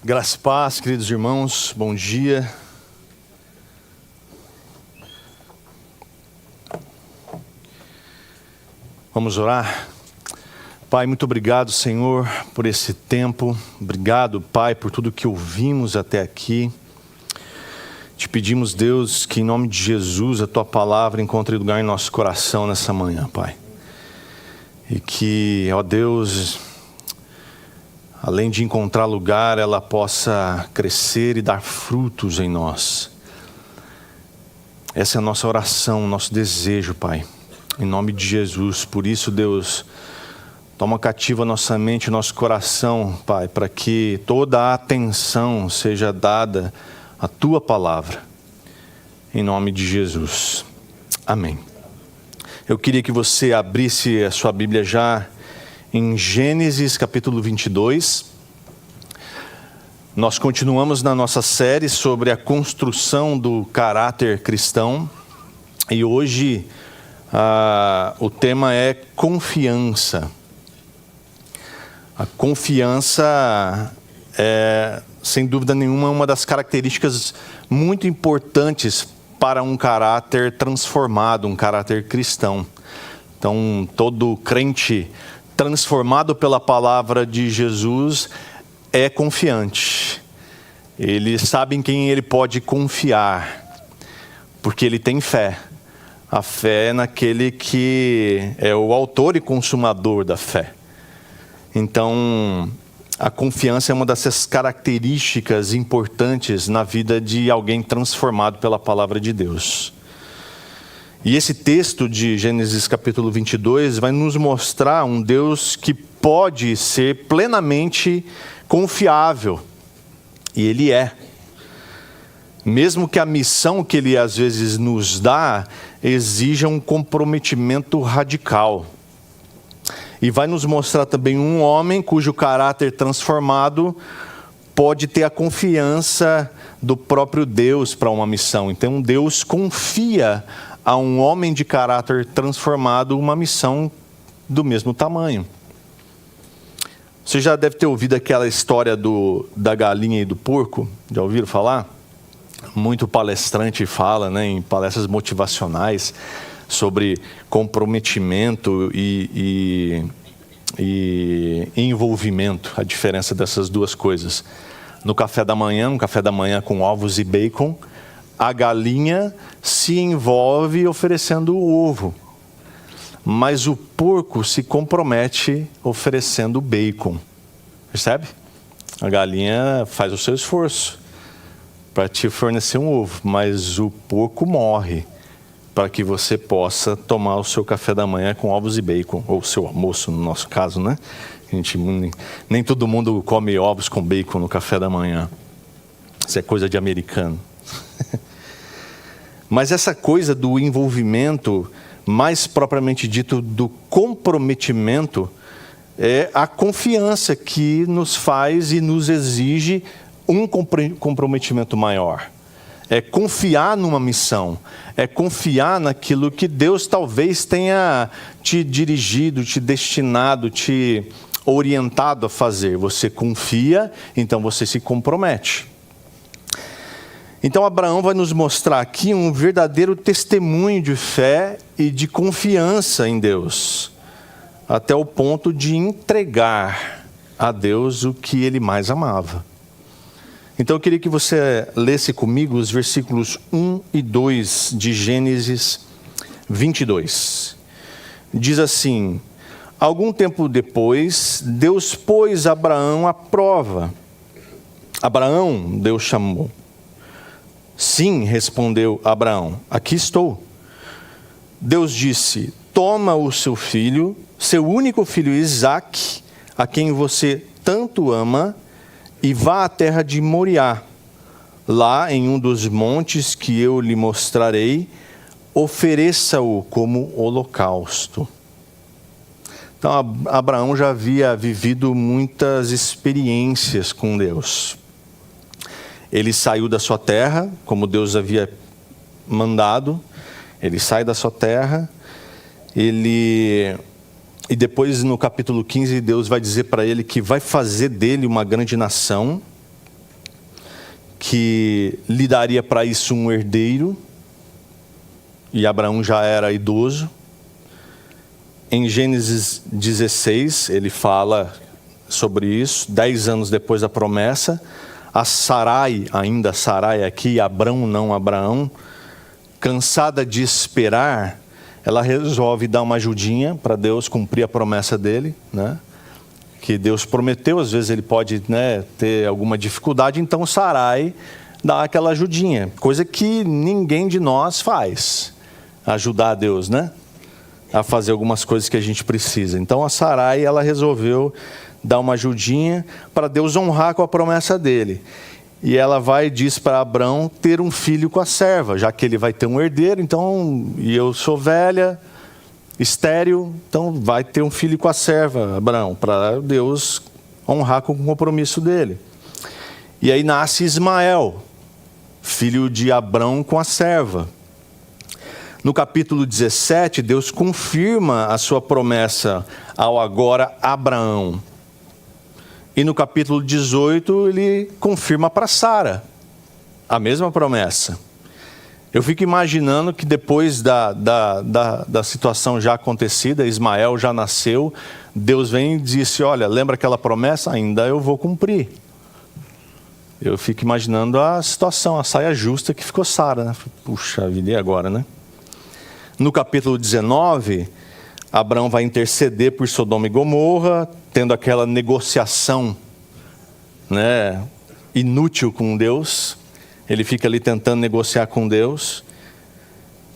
Graça e paz, queridos irmãos, bom dia. Vamos orar? Pai, muito obrigado, Senhor, por esse tempo. Obrigado, Pai, por tudo que ouvimos até aqui. Te pedimos, Deus, que em nome de Jesus a Tua palavra encontre lugar em nosso coração nessa manhã, Pai. E que, ó Deus, além de encontrar lugar, ela possa crescer e dar frutos em nós. Essa é a nossa oração, nosso desejo, Pai. Em nome de Jesus. Por isso, Deus, toma cativa nossa mente, nosso coração, Pai, para que toda a atenção seja dada à Tua palavra. Em nome de Jesus. Amém. Eu queria que você abrisse a sua Bíblia já em Gênesis capítulo 22, nós continuamos na nossa série sobre a construção do caráter cristão e hoje o tema é confiança. A confiança é, sem dúvida nenhuma, uma das características muito importantes para um caráter transformado, um caráter cristão. Então, todo crente transformado pela palavra de Jesus é confiante. Ele sabe em quem ele pode confiar, porque ele tem fé. A fé é naquele que é o autor e consumador da fé. Então, a confiança é uma dessas características importantes na vida de alguém transformado pela palavra de Deus. E esse texto de Gênesis capítulo 22 vai nos mostrar um Deus que pode ser plenamente confiável. E Ele é. Mesmo que a missão que Ele às vezes nos dá exija um comprometimento radical. E vai nos mostrar também um homem cujo caráter transformado pode ter a confiança do próprio Deus para uma missão. Então Deus confia a um homem de caráter transformado uma missão do mesmo tamanho. Você já deve ter ouvido aquela história da galinha e do porco? Já ouviram falar? Muito palestrante fala, né, em palestras motivacionais sobre comprometimento e envolvimento, a diferença dessas duas coisas. No café da manhã, um café da manhã com ovos e bacon, a galinha se envolve oferecendo o ovo, mas o porco se compromete oferecendo o bacon. Percebe? A galinha faz o seu esforço para te fornecer um ovo, mas o porco morre para que você possa tomar o seu café da manhã com ovos e bacon, ou o seu almoço, no nosso caso, né? Nem todo mundo come ovos com bacon no café da manhã. Isso é coisa de americano. Mas essa coisa do envolvimento, mais propriamente dito do comprometimento, é a confiança que nos faz e nos exige um comprometimento maior. É confiar numa missão, é confiar naquilo que Deus talvez tenha te dirigido, te destinado, te orientado a fazer. Você confia, então você se compromete. Então Abraão vai nos mostrar aqui um verdadeiro testemunho de fé e de confiança em Deus, até o ponto de entregar a Deus o que ele mais amava. Então eu queria que você lesse comigo os versículos 1 e 2 de Gênesis 22. Diz assim: algum tempo depois, Deus pôs Abraão à prova. Abraão, Deus chamou. Sim, respondeu Abraão, aqui estou. Deus disse: toma o seu filho, seu único filho Isaque, a quem você tanto ama, e vá à terra de Moriá. Lá em um dos montes que eu lhe mostrarei, ofereça-o como holocausto. Então Abraão já havia vivido muitas experiências com Deus. Ele saiu da sua terra, como Deus havia mandado. Ele sai da sua terra. E depois no capítulo 15, Deus vai dizer para ele que vai fazer dele uma grande nação. que lhe daria para isso um herdeiro, e Abraão já era idoso. Em Gênesis 16, ele fala sobre isso, 10 anos depois da promessa. A Sarai, ainda Sarai aqui, Abrão não Abraão, cansada de esperar, ela resolve dar uma ajudinha para Deus cumprir a promessa dele, né? Que Deus prometeu. Às vezes ele pode, né, ter alguma dificuldade, então Sarai dá aquela ajudinha, coisa que ninguém de nós faz, ajudar a Deus, né, a fazer algumas coisas que a gente precisa. Então a Sarai, ela resolveu dar uma ajudinha para Deus honrar com a promessa dele. E ela vai e diz para Abrão ter um filho com a serva, já que ele vai ter um herdeiro, então, e eu sou velha, estéril, então vai ter um filho com a serva, Abrão, para Deus honrar com o compromisso dele. E aí nasce Ismael, filho de Abrão com a serva. No capítulo 17, Deus confirma a sua promessa ao agora Abraão. E no capítulo 18, ele confirma para Sara a mesma promessa. Eu fico imaginando que depois da situação já acontecida, Ismael já nasceu, Deus vem e disse, olha, lembra aquela promessa? Ainda eu vou cumprir. Eu fico imaginando a situação, a saia justa que ficou Sara, né? Puxa vida, e agora, né? No capítulo 19, Abraão vai interceder por Sodoma e Gomorra, tendo aquela negociação, né, inútil com Deus. Ele fica ali tentando negociar com Deus.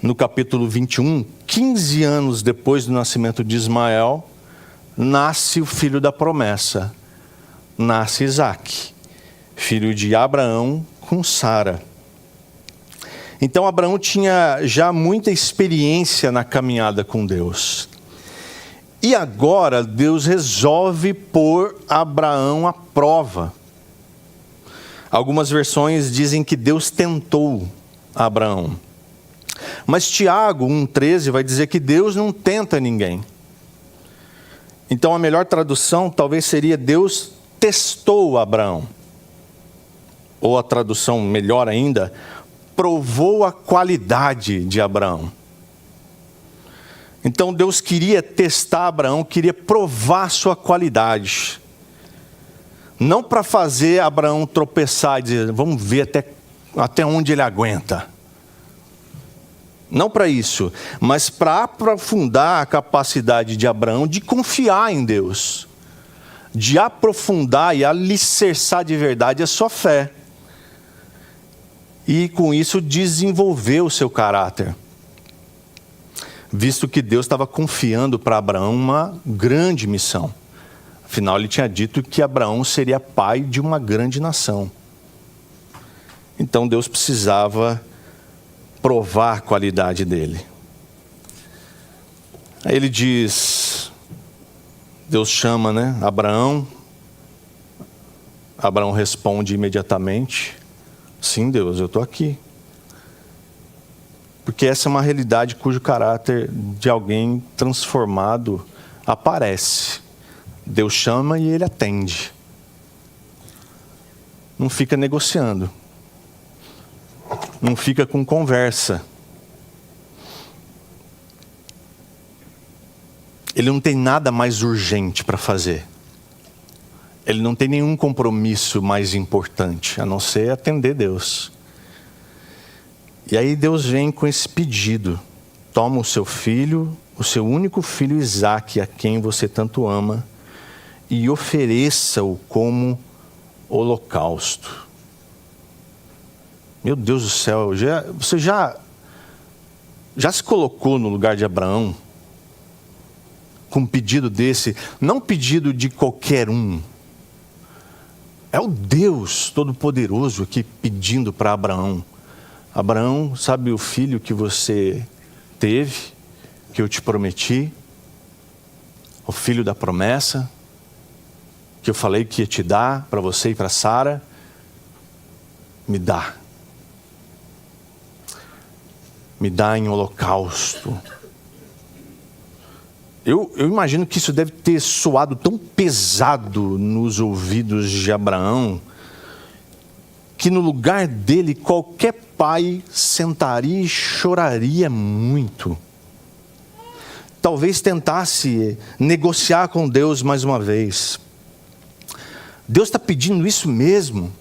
No capítulo 21, 15 anos depois do nascimento de Ismael, nasce o filho da promessa. Nasce Isaque, filho de Abraão com Sara. Então Abraão tinha já muita experiência na caminhada com Deus. E agora Deus resolve pôr Abraão à prova. Algumas versões dizem que Deus tentou Abraão. Mas Tiago 1,13 vai dizer que Deus não tenta ninguém. Então a melhor tradução talvez seria Deus testou Abraão. Ou a tradução melhor ainda, provou a qualidade de Abraão. Então Deus queria testar Abraão, queria provar sua qualidade. Não para fazer Abraão tropeçar e dizer, vamos ver até onde ele aguenta. Não para isso, mas para aprofundar a capacidade de Abraão de confiar em Deus. De aprofundar e alicerçar de verdade a sua fé. E com isso desenvolver o seu caráter. Visto que Deus estava confiando para Abraão uma grande missão. Afinal, ele tinha dito que Abraão seria pai de uma grande nação. Então Deus precisava provar a qualidade dele. Aí ele diz, Deus chama, né, Abraão. Abraão responde imediatamente, sim, Deus, eu estou aqui. Porque essa é uma realidade cujo caráter de alguém transformado aparece. Deus chama e ele atende. Não fica negociando. Não fica com conversa. Ele não tem nada mais urgente para fazer. Ele não tem nenhum compromisso mais importante, a não ser atender Deus. E aí Deus vem com esse pedido. Toma o seu filho, o seu único filho Isaque, a quem você tanto ama, e ofereça-o como holocausto. Meu Deus do céu, você já se colocou no lugar de Abraão? Com um pedido desse, não pedido de qualquer um. É o Deus Todo-Poderoso aqui pedindo para Abraão. Abraão, sabe o filho que você teve, que eu te prometi? O filho da promessa, que eu falei que ia te dar para você e para Sara? Me dá. Me dá em holocausto. Eu imagino que isso deve ter soado tão pesado nos ouvidos de Abraão, que no lugar dele qualquer pai sentaria e choraria muito. Talvez tentasse negociar com Deus mais uma vez. Deus está pedindo isso mesmo.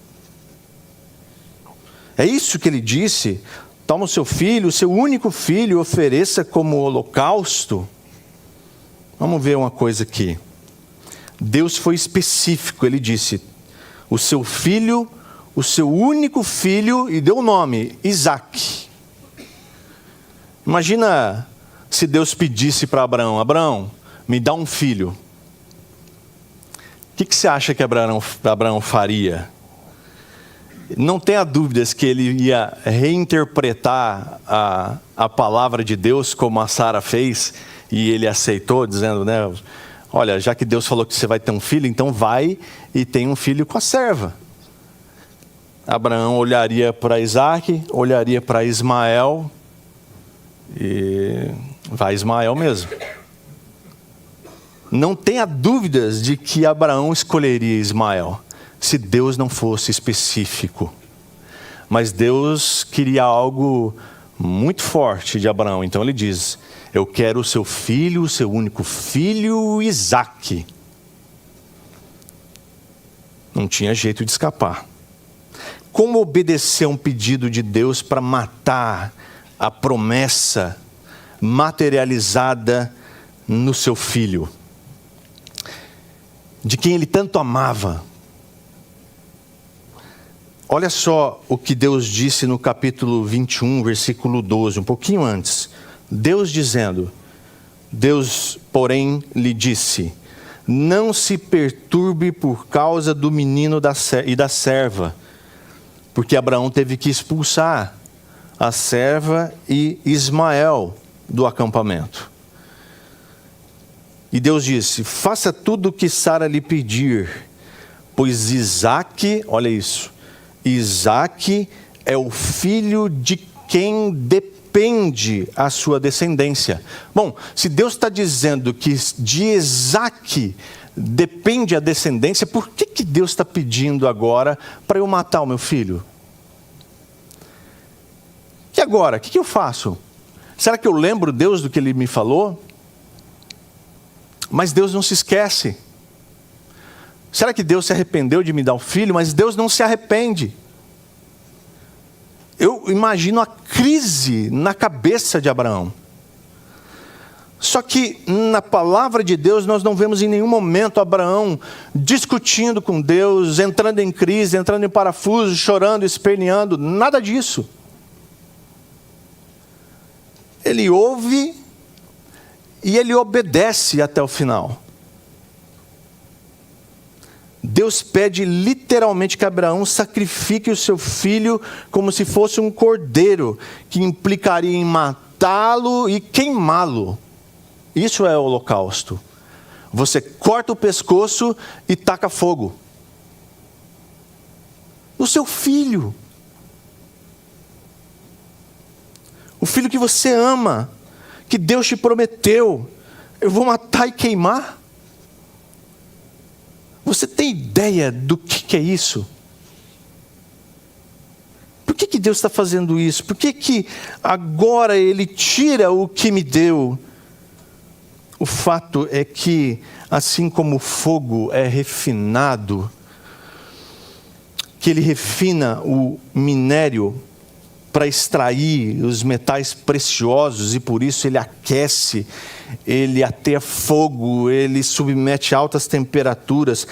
É isso que ele disse: toma o seu filho, o seu único filho, ofereça como holocausto. Vamos ver uma coisa aqui. Deus foi específico, ele disse: o seu filho, o seu único filho, e deu o nome, Isaque. Imagina se Deus pedisse para Abraão: Abraão, me dá um filho. O que você acha que Abraão faria? Não tenha dúvidas que ele ia reinterpretar a palavra de Deus, como a Sara fez, e ele aceitou, dizendo, né, olha, já que Deus falou que você vai ter um filho, então vai e tem um filho com a serva. Abraão olharia para Isaque, olharia para Ismael, e vai Ismael mesmo. Não tenha dúvidas de que Abraão escolheria Ismael, se Deus não fosse específico. Mas Deus queria algo muito forte de Abraão. Então ele diz: eu quero o seu filho, o seu único filho, Isaque. Não tinha jeito de escapar. Como obedecer a um pedido de Deus para matar a promessa materializada no seu filho, de quem ele tanto amava? Olha só o que Deus disse no capítulo 21, versículo 12, um pouquinho antes. Deus dizendo: Deus, porém, lhe disse: não se perturbe por causa do menino e da serva, porque Abraão teve que expulsar a serva e Ismael do acampamento. E Deus disse: faça tudo o que Sara lhe pedir, pois Isaque, olha isso, Isaque é o filho de quem depende a sua descendência. Bom, se Deus está dizendo que de Isaque depende a descendência, por que Deus está pedindo agora para eu matar o meu filho? E agora, o que eu faço? Será que eu lembro Deus do que Ele me falou? Mas Deus não se esquece. Será que Deus se arrependeu de me dar o filho? Mas Deus não se arrepende. Eu imagino a crise na cabeça de Abraão. Só que na palavra de Deus nós não vemos em nenhum momento Abraão discutindo com Deus, entrando em crise, entrando em parafuso, chorando, esperneando, nada disso. Ele ouve e ele obedece até o final. Deus pede literalmente que Abraão sacrifique o seu filho como se fosse um cordeiro, que implicaria em matá-lo e queimá-lo. Isso é o holocausto. Você corta o pescoço e taca fogo. O seu filho. O filho que você ama, que Deus te prometeu, eu vou matar e queimar? Você tem ideia do que é isso? Por que Deus está fazendo isso? Por que agora Ele tira o que me deu? O fato é que, assim como o fogo é refinado, que ele refina o minério para extrair os metais preciosos, e por isso ele aquece, ele ateia fogo, ele submete a altas temperaturas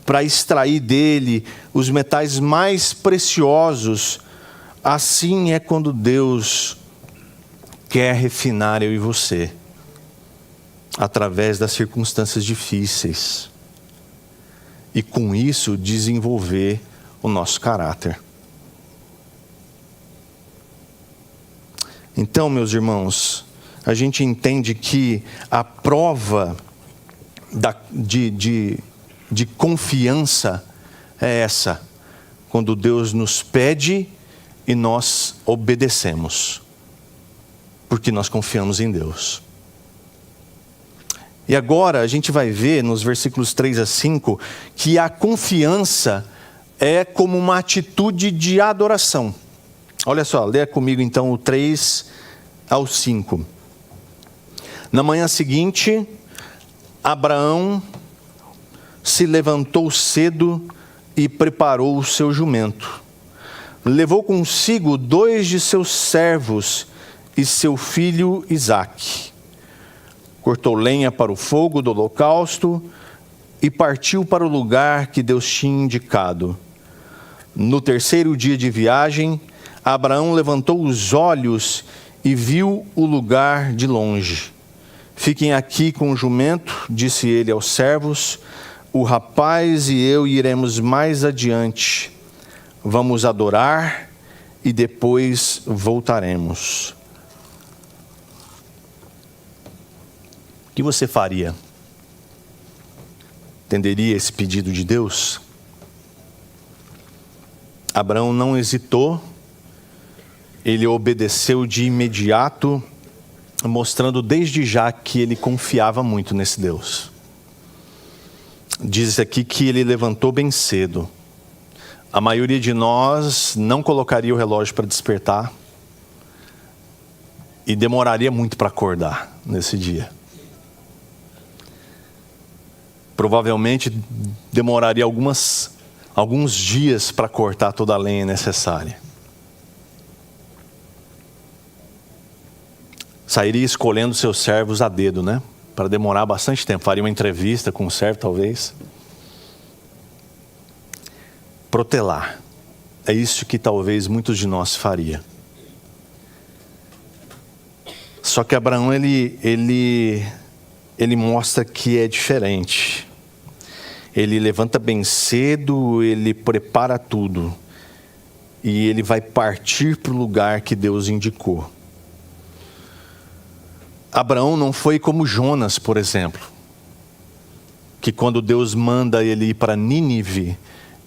para extrair dele os metais mais preciosos. Assim é quando Deus quer refinar eu e você, através das circunstâncias difíceis, e com isso desenvolver o nosso caráter. Então, meus irmãos, a gente entende que a prova de confiança é essa, quando Deus nos pede e nós obedecemos, porque nós confiamos em Deus. E agora a gente vai ver nos versículos 3 a 5 que a confiança é como uma atitude de adoração. Olha só, leia comigo então o 3 ao 5. Na manhã seguinte, Abraão se levantou cedo e preparou o seu jumento. Levou consigo 2 de seus servos e seu filho Isaque. Cortou lenha para o fogo do holocausto e partiu para o lugar que Deus tinha indicado. No 3º dia de viagem, Abraão levantou os olhos e viu o lugar de longe. Fiquem aqui com o jumento, disse ele aos servos. O rapaz e eu iremos mais adiante. Vamos adorar e depois voltaremos. O que você faria? Atenderia esse pedido de Deus? Abraão não hesitou, ele obedeceu de imediato, mostrando desde já que ele confiava muito nesse Deus. Diz aqui que ele levantou bem cedo. A maioria de nós não colocaria o relógio para despertar e demoraria muito para acordar nesse dia. Provavelmente demoraria alguns dias para cortar toda a lenha necessária. Sairia escolhendo seus servos a dedo, né? Para demorar bastante tempo. Faria uma entrevista com o servo, talvez. Protelar. É isso que talvez muitos de nós faria. Só que Abraão, ele mostra que é diferente. Ele levanta bem cedo, ele prepara tudo. E ele vai partir para o lugar que Deus indicou. Abraão não foi como Jonas, por exemplo, que quando Deus manda ele ir para Nínive,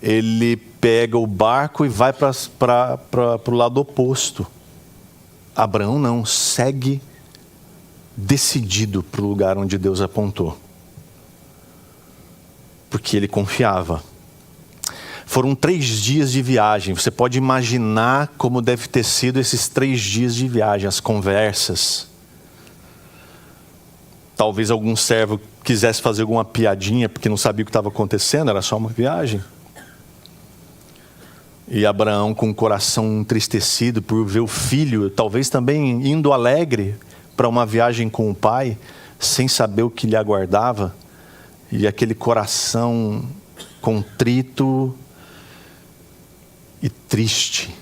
ele pega o barco e vai para o lado oposto. Abraão não, segue decidido para o lugar onde Deus apontou. Porque ele confiava. Foram 3 dias de viagem. Você pode imaginar como deve ter sido esses 3 dias de viagem, as conversas. Talvez algum servo quisesse fazer alguma piadinha, porque não sabia o que estava acontecendo, era só uma viagem. E Abraão, com o coração entristecido por ver o filho, talvez também indo alegre para uma viagem com o pai, sem saber o que lhe aguardava, e aquele coração contrito e triste,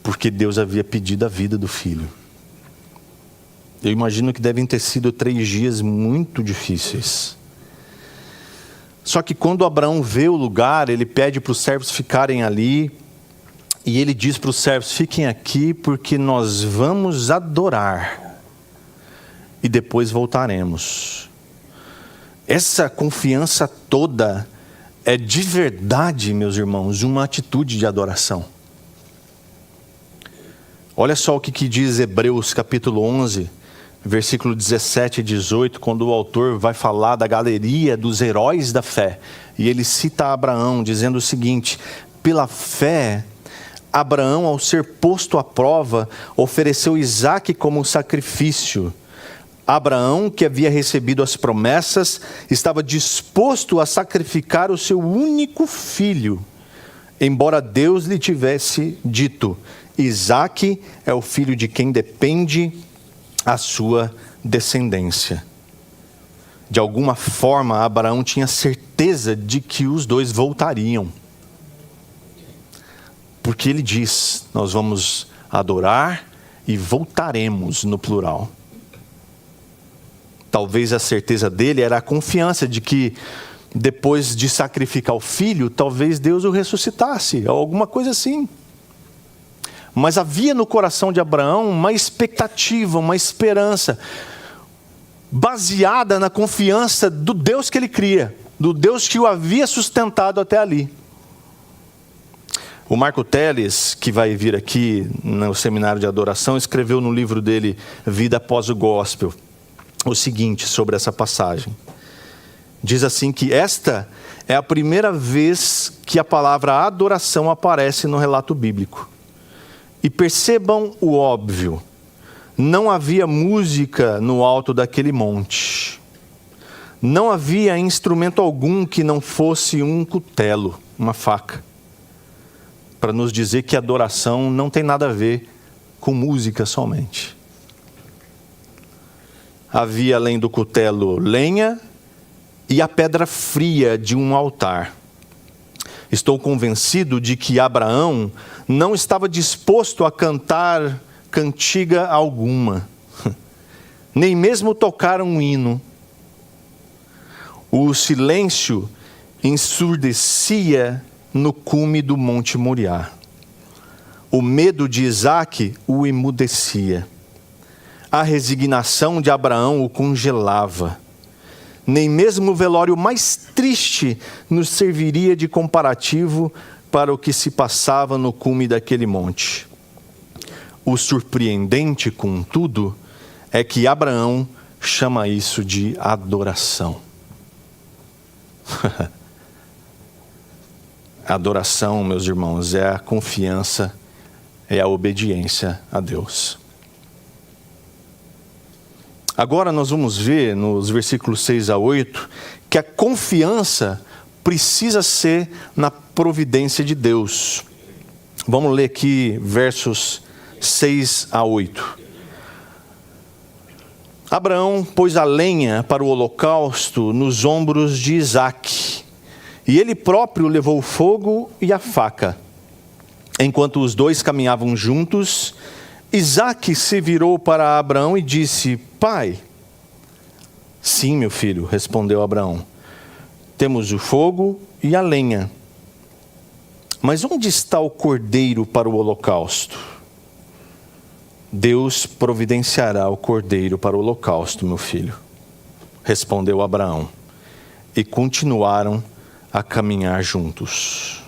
porque Deus havia pedido a vida do filho. Eu imagino que devem ter sido 3 dias muito difíceis. Só que quando Abraão vê o lugar, ele pede para os servos ficarem ali, e ele diz para os servos: fiquem aqui porque nós vamos adorar e depois voltaremos. Essa confiança toda é de verdade, meus irmãos, uma atitude de adoração. Olha só o que diz Hebreus capítulo 11, versículo 17 e 18, quando o autor vai falar da galeria dos heróis da fé. E ele cita Abraão, dizendo o seguinte: pela fé, Abraão, ao ser posto à prova, ofereceu Isaque como sacrifício. Abraão, que havia recebido as promessas, estava disposto a sacrificar o seu único filho, embora Deus lhe tivesse dito: Isaque é o filho de quem depende a sua descendência. De alguma forma, Abraão tinha certeza de que os dois voltariam. Porque ele diz: nós vamos adorar e voltaremos, no plural. Talvez a certeza dele era a confiança de que depois de sacrificar o filho, talvez Deus o ressuscitasse, ou alguma coisa assim. Mas havia no coração de Abraão uma expectativa, uma esperança, baseada na confiança do Deus que ele cria, do Deus que o havia sustentado até ali. O Marco Teles, que vai vir aqui no seminário de adoração, escreveu no livro dele, Vida Após o Gospel, o seguinte sobre essa passagem. Diz assim que esta é a primeira vez que a palavra adoração aparece no relato bíblico. E percebam o óbvio: não havia música no alto daquele monte. Não havia instrumento algum que não fosse um cutelo, uma faca, para nos dizer que adoração não tem nada a ver com música somente. Havia além do cutelo lenha e a pedra fria de um altar. Estou convencido de que Abraão não estava disposto a cantar cantiga alguma, nem mesmo tocar um hino. O silêncio ensurdecia no cume do Monte Moriá. O medo de Isaque o emudecia. A resignação de Abraão o congelava. Nem mesmo o velório mais triste nos serviria de comparativo para o que se passava no cume daquele monte. O surpreendente, contudo, é que Abraão chama isso de adoração. Adoração, meus irmãos, é a confiança, é a obediência a Deus. Agora nós vamos ver nos versículos 6 a 8 que a confiança precisa ser na providência de Deus. Vamos ler aqui versos 6 a 8. Abraão pôs a lenha para o holocausto nos ombros de Isaque, e ele próprio levou o fogo e a faca. Enquanto os dois caminhavam juntos, Isaque se virou para Abraão e disse: Pai. Sim, meu filho, respondeu Abraão. Temos o fogo e a lenha. Mas onde está o cordeiro para o holocausto? Deus providenciará o cordeiro para o holocausto, meu filho, respondeu Abraão. E continuaram a caminhar juntos.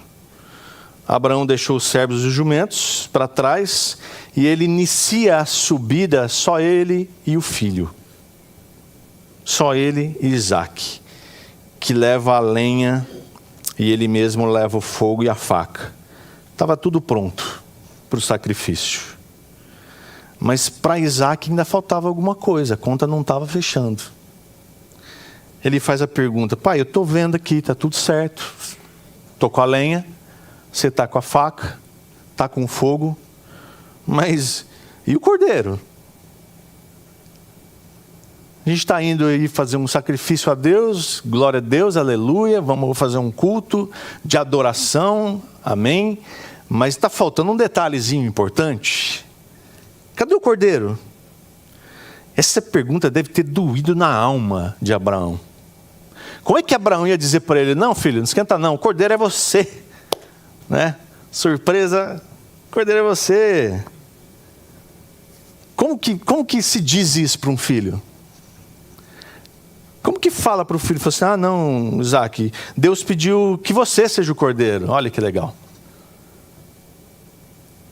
Abraão deixou os servos e os jumentos para trás e ele inicia a subida, só ele e o filho. Só ele e Isaque, que leva a lenha e ele mesmo leva o fogo e a faca. Estava tudo pronto para o sacrifício. Mas para Isaque ainda faltava alguma coisa, a conta não estava fechando. Ele faz a pergunta: pai, eu estou vendo aqui, está tudo certo. Estou com a lenha, você está com a faca, está com o fogo, mas e o cordeiro? A gente está indo aí fazer um sacrifício a Deus, glória a Deus, aleluia, vamos fazer um culto de adoração, amém. Mas está faltando um detalhezinho importante. Cadê o cordeiro? Essa pergunta deve ter doído na alma de Abraão. Como é que Abraão ia dizer para ele: não, filho, não esquenta não, o cordeiro é você, né? Surpresa, o cordeiro é você. Como que se diz isso para um filho? Como que fala para o filho? Fala assim: ah, não, Isaque, Deus pediu que você seja o cordeiro. Olha que legal.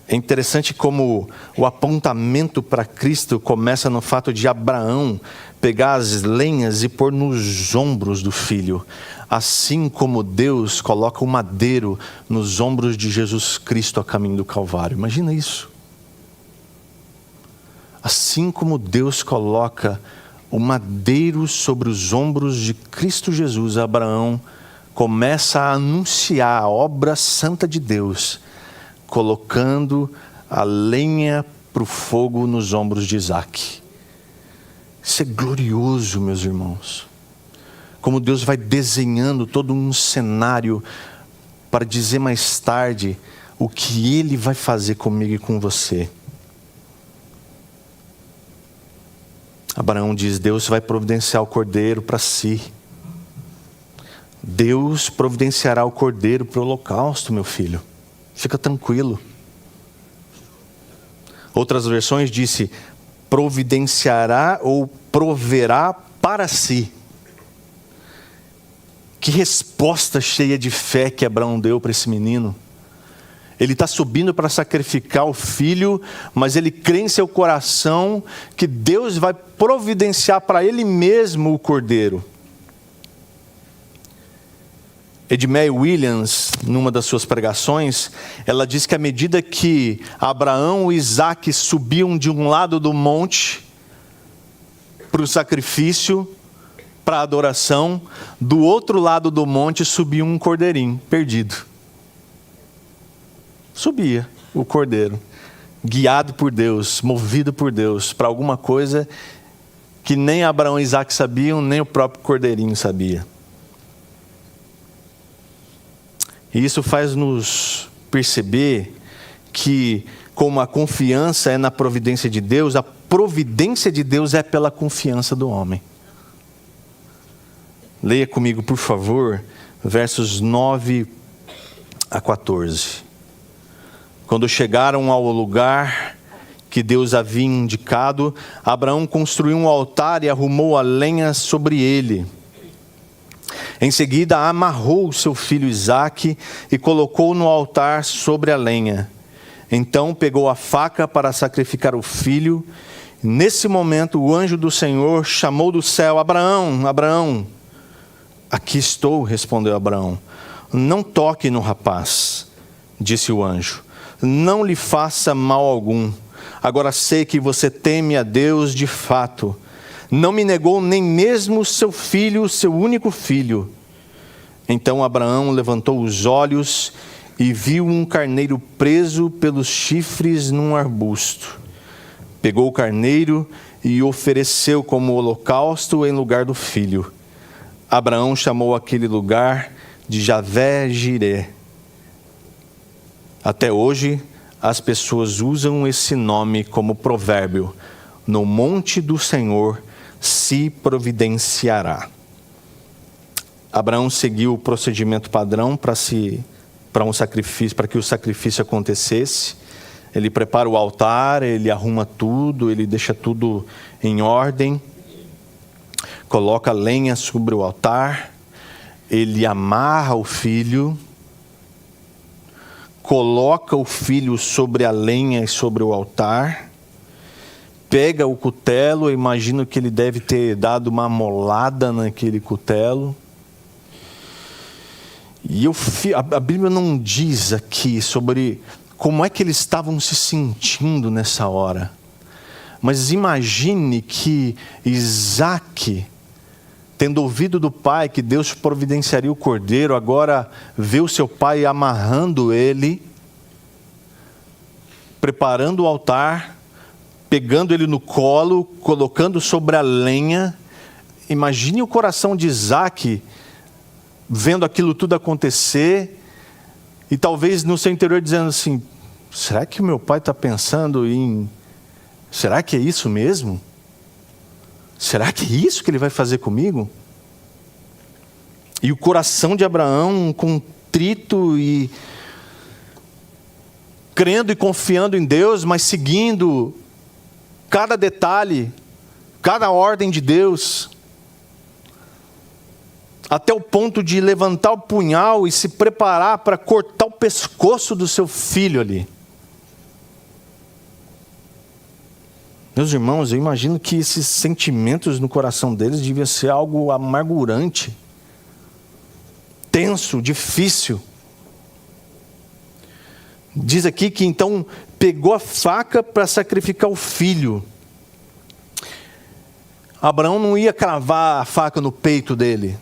É interessante como o apontamento para Cristo começa no fato de Abraão pegar as lenhas e pôr nos ombros do filho, assim como Deus coloca o madeiro nos ombros de Jesus Cristo a caminho do Calvário. Imagina isso. Assim como Deus coloca o madeiro sobre os ombros de Cristo Jesus, Abraão começa a anunciar a obra santa de Deus, colocando a lenha para o fogo nos ombros de Isaque. Isso é glorioso, meus irmãos. Como Deus vai desenhando todo um cenário para dizer mais tarde o que Ele vai fazer comigo e com você. Abraão diz: Deus vai providenciar o cordeiro para si. Deus providenciará o cordeiro para o holocausto, meu filho. Fica tranquilo. Outras versões disse: providenciará ou proverá para si. Que resposta cheia de fé que Abraão deu para esse menino. Ele está subindo para sacrificar o filho, mas ele crê em seu coração que Deus vai providenciar para ele mesmo o cordeiro. Edmé Williams, numa das suas pregações, ela diz que à medida que Abraão e Isaac subiam de um lado do monte para o sacrifício, para a adoração, do outro lado do monte subia um cordeirinho perdido. Subia o cordeiro, guiado por Deus, movido por Deus, para alguma coisa que nem Abraão e Isaac sabiam, nem o próprio cordeirinho sabia. E isso faz nos perceber que, como a confiança é na providência de Deus, a providência de Deus é pela confiança do homem. Leia comigo, por favor, versos 9 a 14. Quando chegaram ao lugar que Deus havia indicado, Abraão construiu um altar e arrumou a lenha sobre ele. Em seguida, amarrou seu filho Isaque e colocou no altar sobre a lenha. Então pegou a faca para sacrificar o filho. Nesse momento, o anjo do Senhor chamou do céu: Abraão, Abraão. Aqui estou, respondeu Abraão. Não toque no rapaz, disse o anjo. Não lhe faça mal algum. Agora sei que você teme a Deus de fato. Não me negou nem mesmo seu filho, seu único filho. Então Abraão levantou os olhos e viu um carneiro preso pelos chifres num arbusto. Pegou o carneiro e o ofereceu como holocausto em lugar do filho. Abraão chamou aquele lugar de Javé-Jiré. Até hoje, as pessoas usam esse nome como provérbio: no monte do Senhor se providenciará. Abraão seguiu o procedimento padrão para que o sacrifício acontecesse. Ele prepara o altar, ele arruma tudo, ele deixa tudo em ordem, coloca lenha sobre o altar, ele amarra o filho, coloca o filho sobre a lenha e sobre o altar, pega o cutelo. Eu imagino que ele deve ter dado uma molada naquele cutelo. E a Bíblia não diz aqui sobre como é que eles estavam se sentindo nessa hora. Mas imagine que Isaque, tendo ouvido do pai que Deus providenciaria o cordeiro, agora vê o seu pai amarrando ele, preparando o altar, pegando ele no colo, colocando sobre a lenha. Imagine o coração de Isaque vendo aquilo tudo acontecer e talvez no seu interior dizendo assim: será que o meu pai está pensando em... será que é isso mesmo? Será que é isso que ele vai fazer comigo? E o coração de Abraão contrito e crendo e confiando em Deus, mas seguindo cada detalhe, cada ordem de Deus, até o ponto de levantar o punhal e se preparar para cortar o pescoço do seu filho ali. Meus irmãos, eu imagino que esses sentimentos no coração deles deviam ser algo amargurante, tenso, difícil. Diz aqui que então pegou a faca para sacrificar o filho. Abraão não ia cravar a faca no peito dele,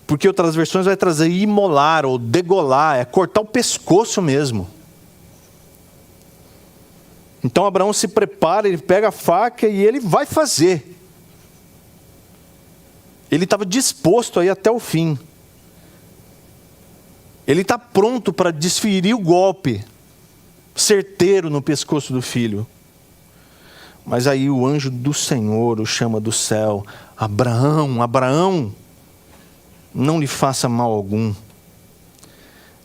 porque outras versões vai trazer imolar ou degolar, é cortar o pescoço mesmo. Então Abraão se prepara, ele pega a faca e ele vai fazer. Ele estava disposto a ir até o fim. Ele está pronto para desferir o golpe certeiro no pescoço do filho. Mas aí o anjo do Senhor o chama do céu: Abraão, Abraão, não lhe faça mal algum.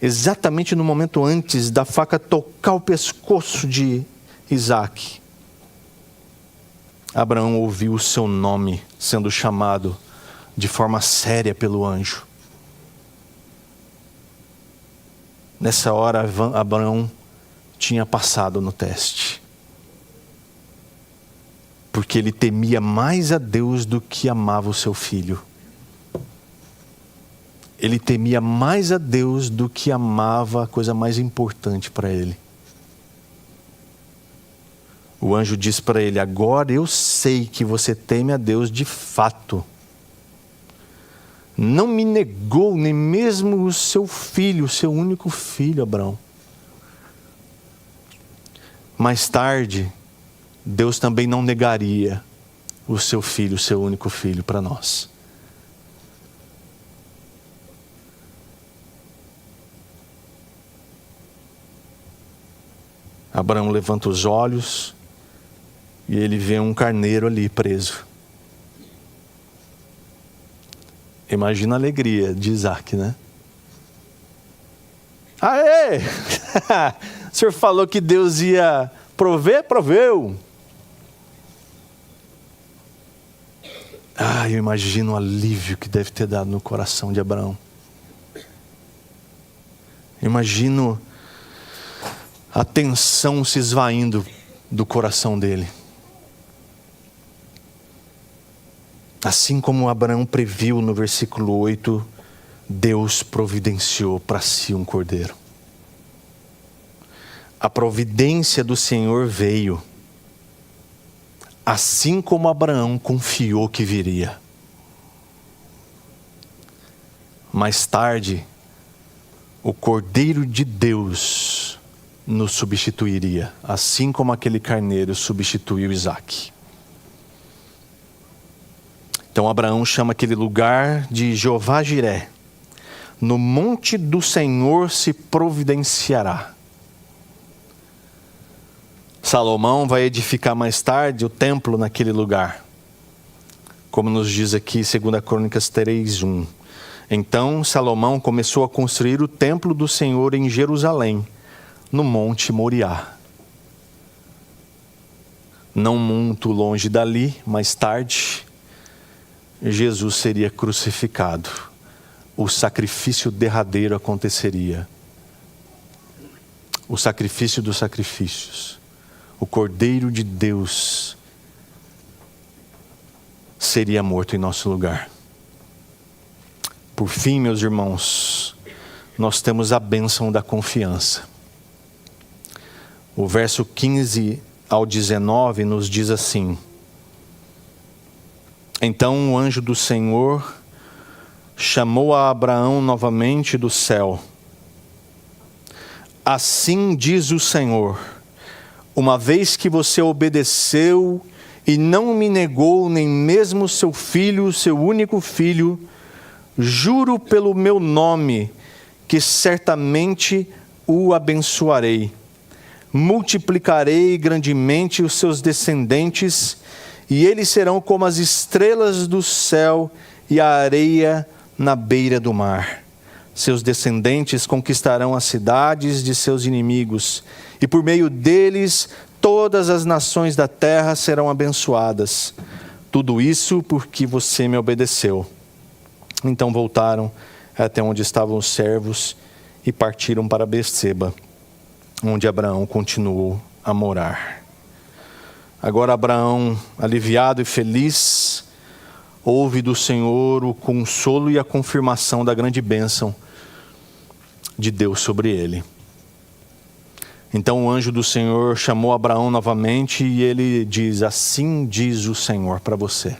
Exatamente no momento antes da faca tocar o pescoço de Isaque, Abraão ouviu o seu nome sendo chamado de forma séria pelo anjo. Nessa hora, Abraão tinha passado no teste, porque ele temia mais a Deus do que amava o seu filho. Ele temia mais a Deus do que amava a coisa mais importante para ele. O anjo diz para ele: agora eu sei que você teme a Deus de fato. Não me negou nem mesmo o seu filho, o seu único filho, Abraão. Mais tarde, Deus também não negaria o seu filho, o seu único filho para nós. Abraão levanta os olhos e ele vê um carneiro ali preso. Imagina a alegria de Isaac, né? Aê! O senhor falou que Deus ia prover? Proveu! Eu imagino o alívio que deve ter dado no coração de Abraão. Imagino a tensão se esvaindo do coração dele. Assim como Abraão previu no versículo 8, Deus providenciou para si um cordeiro. A providência do Senhor veio, assim como Abraão confiou que viria. Mais tarde, o Cordeiro de Deus nos substituiria, assim como aquele carneiro substituiu Isaac. Então Abraão chama aquele lugar de Jeová Jiré. No monte do Senhor se providenciará. Salomão vai edificar mais tarde o templo naquele lugar, como nos diz aqui 2 Crônicas 3:1. Então Salomão começou a construir o templo do Senhor em Jerusalém, no Monte Moriá. Não muito longe dali, mais tarde, Jesus seria crucificado. O sacrifício derradeiro aconteceria. O sacrifício dos sacrifícios. O Cordeiro de Deus seria morto em nosso lugar. Por fim, meus irmãos, nós temos a bênção da confiança. O verso 15 ao 19 nos diz assim: Então o anjo do Senhor chamou a Abraão novamente do céu. Assim diz o Senhor: uma vez que você obedeceu e não me negou nem mesmo seu filho, seu único filho, juro pelo meu nome que certamente o abençoarei. Multiplicarei grandemente os seus descendentes, e eles serão como as estrelas do céu e a areia na beira do mar. Seus descendentes conquistarão as cidades de seus inimigos, e por meio deles todas as nações da terra serão abençoadas. Tudo isso porque você me obedeceu. Então voltaram até onde estavam os servos e partiram para Berseba, onde Abraão continuou a morar. Agora Abraão, aliviado e feliz, ouve do Senhor o consolo e a confirmação da grande bênção de Deus sobre ele. Então o anjo do Senhor chamou Abraão novamente e ele diz: assim diz o Senhor para você.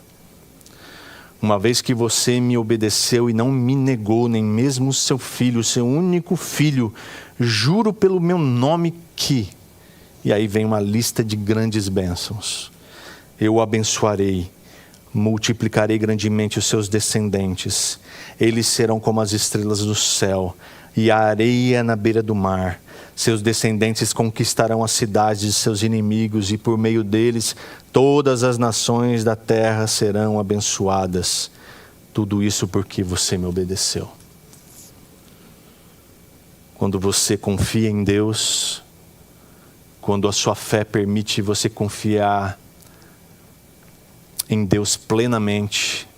Uma vez que você me obedeceu e não me negou nem mesmo seu filho, seu único filho, juro pelo meu nome que... E aí vem uma lista de grandes bênçãos. Eu o abençoarei, multiplicarei grandemente os seus descendentes. Eles serão como as estrelas do céu e a areia na beira do mar. Seus descendentes conquistarão as cidades de seus inimigos, e por meio deles todas as nações da terra serão abençoadas. Tudo isso porque você me obedeceu. Quando você confia em Deus, quando a sua fé permite você confiar em Deus plenamente,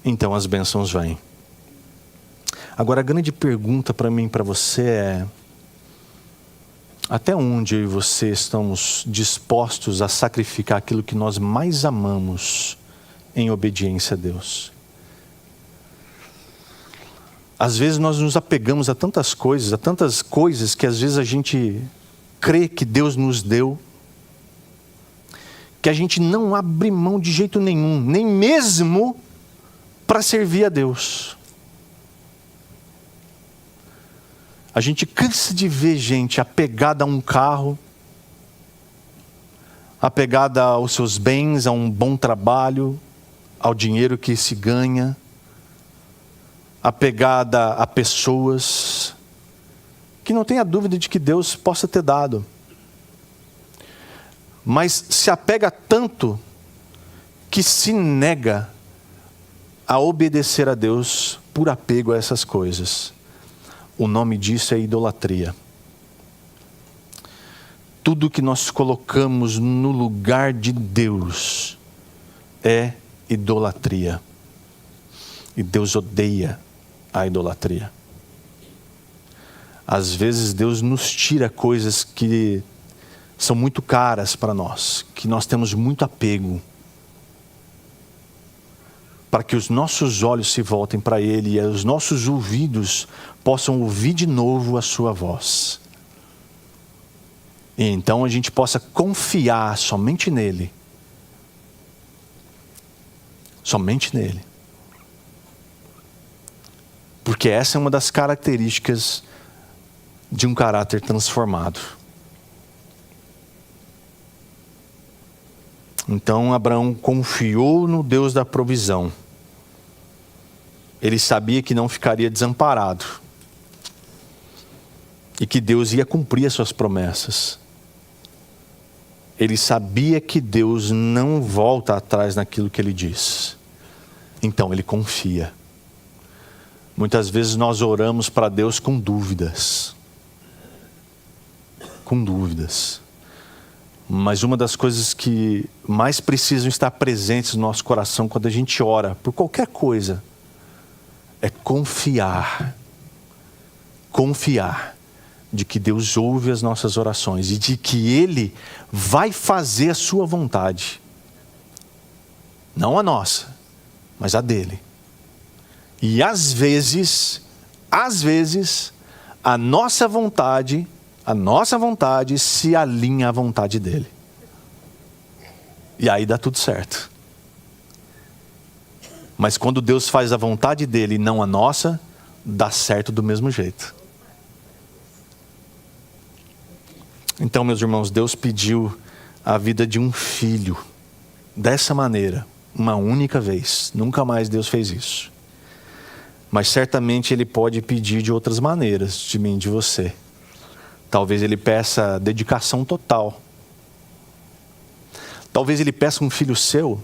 então as bênçãos vêm. Agora a grande pergunta para mim e para você é: até onde eu e você estamos dispostos a sacrificar aquilo que nós mais amamos em obediência a Deus? Às vezes nós nos apegamos a tantas coisas que às vezes a gente crê que Deus nos deu, que a gente não abre mão de jeito nenhum, nem mesmo para servir a Deus. A gente cansa de ver gente apegada a um carro, apegada aos seus bens, a um bom trabalho, ao dinheiro que se ganha, apegada a pessoas que não tenha dúvida de que Deus possa ter dado, mas se apega tanto que se nega a obedecer a Deus por apego a essas coisas. O nome disso é idolatria. Tudo que nós colocamos no lugar de Deus é idolatria. E Deus odeia a idolatria. Às vezes Deus nos tira coisas que são muito caras para nós, que nós temos muito apego, para que os nossos olhos se voltem para Ele e os nossos ouvidos possam ouvir de novo a sua voz. E então a gente possa confiar somente nele. Somente nele. Porque essa é uma das características de um caráter transformado. Então Abraão confiou no Deus da provisão. Ele sabia que não ficaria desamparado. E que Deus ia cumprir as suas promessas. Ele sabia que Deus não volta atrás naquilo que Ele diz. Então ele confia. Muitas vezes nós oramos para Deus com dúvidas. Com dúvidas. Mas uma das coisas que mais precisam estar presentes no nosso coração quando a gente ora por qualquer coisa é confiar. Confiar de que Deus ouve as nossas orações e de que Ele vai fazer a sua vontade. Não a nossa, mas a dele. E às vezes, a nossa vontade se alinha à vontade dele. E aí dá tudo certo. Mas quando Deus faz a vontade dele e não a nossa, dá certo do mesmo jeito. Então, meus irmãos, Deus pediu a vida de um filho dessa maneira, uma única vez. Nunca mais Deus fez isso. Mas certamente Ele pode pedir de outras maneiras, de mim e de você. Talvez Ele peça dedicação total. Talvez Ele peça um filho seu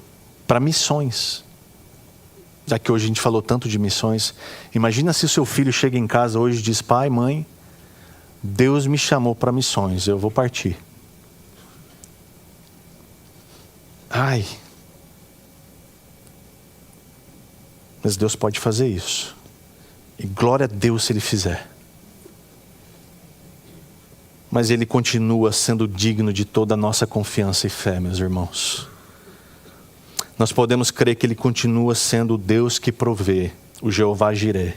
para missões. Já que hoje a gente falou tanto de missões. Imagina se o seu filho chega em casa hoje e diz: pai, mãe, Deus me chamou para missões, eu vou partir. Ai. Mas Deus pode fazer isso. E glória a Deus se Ele fizer. Mas Ele continua sendo digno de toda a nossa confiança e fé, meus irmãos. Nós podemos crer que Ele continua sendo o Deus que provê, o Jeová Jiré.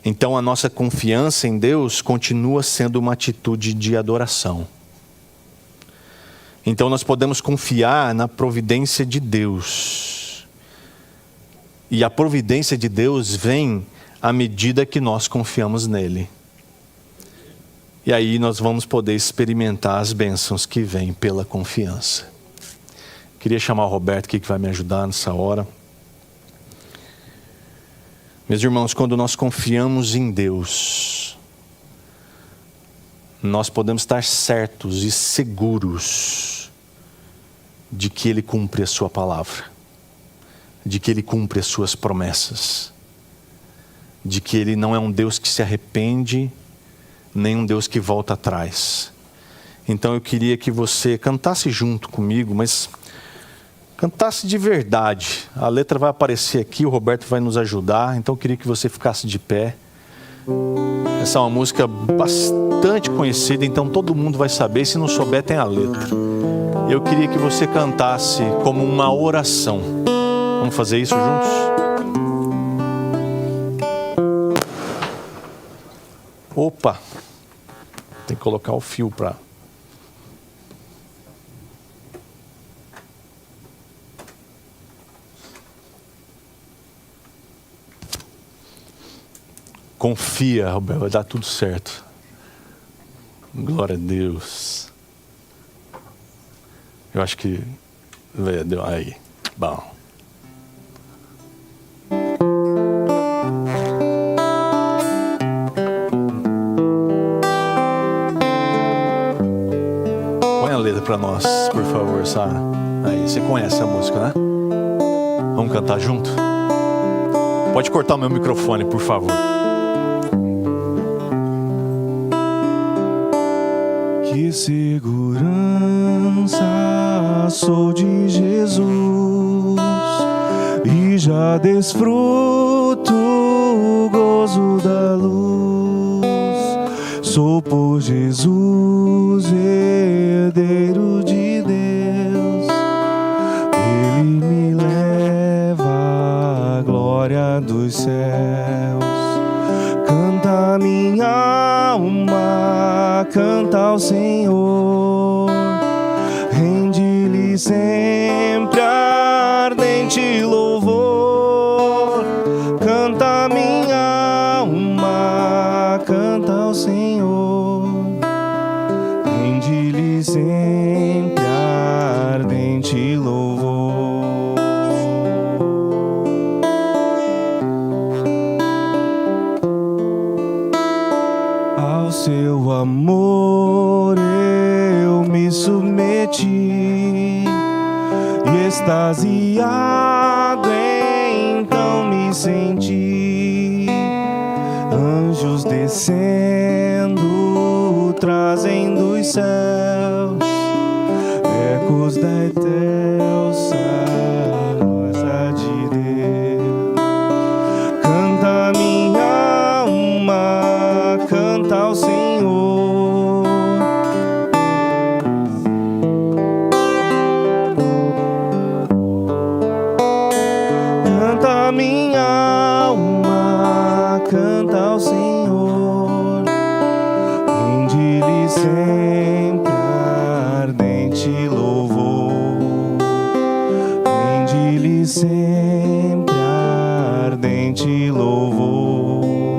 Então a nossa confiança em Deus continua sendo uma atitude de adoração. Então nós podemos confiar na providência de Deus. E a providência de Deus vem à medida que nós confiamos nele. E aí nós vamos poder experimentar as bênçãos que vêm pela confiança. Queria chamar o Roberto aqui que vai me ajudar nessa hora. Meus irmãos, quando nós confiamos em Deus, nós podemos estar certos e seguros de que Ele cumpre a sua palavra, de que Ele cumpre as suas promessas, de que Ele não é um Deus que se arrepende, nem um Deus que volta atrás. Então eu queria que você cantasse junto comigo, mas cantasse de verdade. A letra vai aparecer aqui, o Roberto vai nos ajudar, então eu queria que você ficasse de pé. Essa é uma música bastante conhecida, então todo mundo vai saber, se não souber tem a letra. Eu queria que você cantasse como uma oração. Vamos fazer isso juntos? Opa! Tem que colocar o fio para... Confia, Roberto, vai dar tudo certo. Glória a Deus. Eu acho que... Deu aí. Bom. Põe a letra para nós, por favor, Sara. Aí, você conhece a música, né? Vamos cantar junto? Pode cortar o meu microfone, por favor. Que segurança sou de Jesus e já desfruto o gozo da luz. Sou por Jesus herdeiro de Deus. Ele me leva à glória dos céus. Canta minha alma, canta ao Senhor, rende-lhe sempre ardente louvor. Canta minha alma, canta ao Senhor, rende-lhe sempre ardente louvor. Ao seu amor eu me submeti e extasiado então me senti. Anjos descendo, trazendo os céus, ecos da excelsa graça de Deus. Canta minha alma, canta ao Senhor, canta minha alma, canta ao Senhor, rende-lhe sempre ardente louvor, rende-lhe sempre ardente louvor,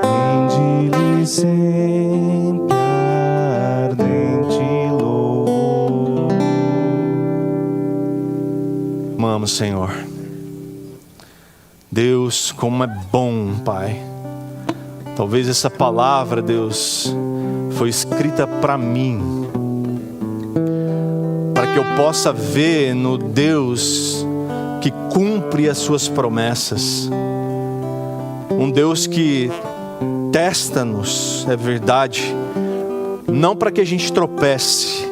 rende-lhe sempre ardente louvor. Amamos, Senhor. Deus, como é bom, Pai. Talvez essa palavra, Deus, foi escrita para mim, para que eu possa ver no Deus que cumpre as suas promessas, um Deus que testa-nos, é verdade, não para que a gente tropece,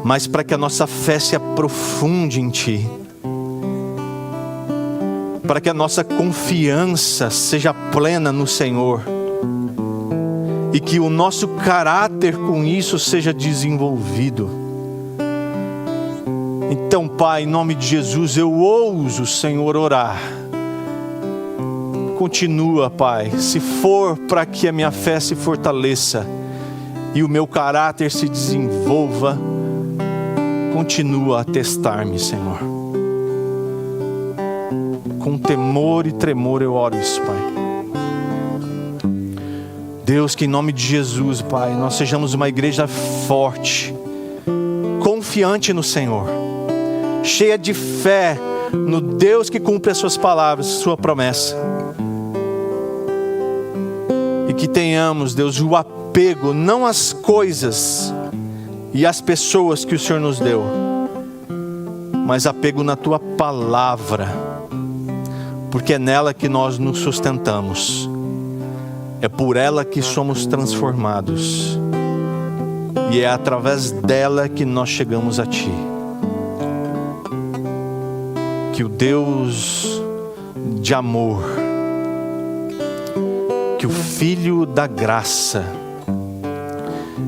mas para que a nossa fé se aprofunde em Ti, para que a nossa confiança seja plena no Senhor e que o nosso caráter com isso seja desenvolvido. Então, Pai, em nome de Jesus, eu ouso, Senhor, orar. Continua, Pai, se for para que a minha fé se fortaleça e o meu caráter se desenvolva, continua a testar-me, Senhor. Com temor e tremor eu oro isso, Pai. Deus, que em nome de Jesus, Pai, nós sejamos uma igreja forte, confiante no Senhor, cheia de fé no Deus que cumpre as suas palavras, sua promessa. E que tenhamos, Deus, o apego não às coisas e às pessoas que o Senhor nos deu, mas apego na Tua palavra, porque é nela que nós nos sustentamos, é por ela que somos transformados, e é através dela que nós chegamos a Ti. Que o Deus de amor, que o Filho da graça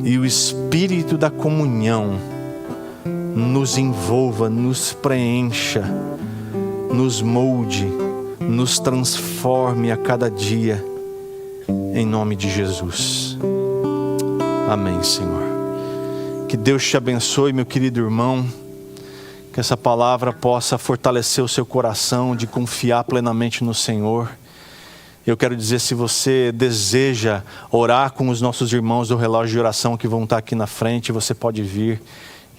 e o Espírito da comunhão nos envolva, nos preencha, nos molde, nos transforme a cada dia em nome de Jesus. Amém, Senhor. Que Deus te abençoe, meu querido irmão. Que essa palavra possa fortalecer o seu coração de confiar plenamente no Senhor. Eu quero dizer, se você deseja orar com os nossos irmãos do relógio de oração que vão estar aqui na frente, você pode vir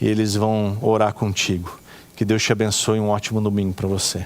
e eles vão orar contigo. Que Deus te abençoe, um ótimo domingo para você.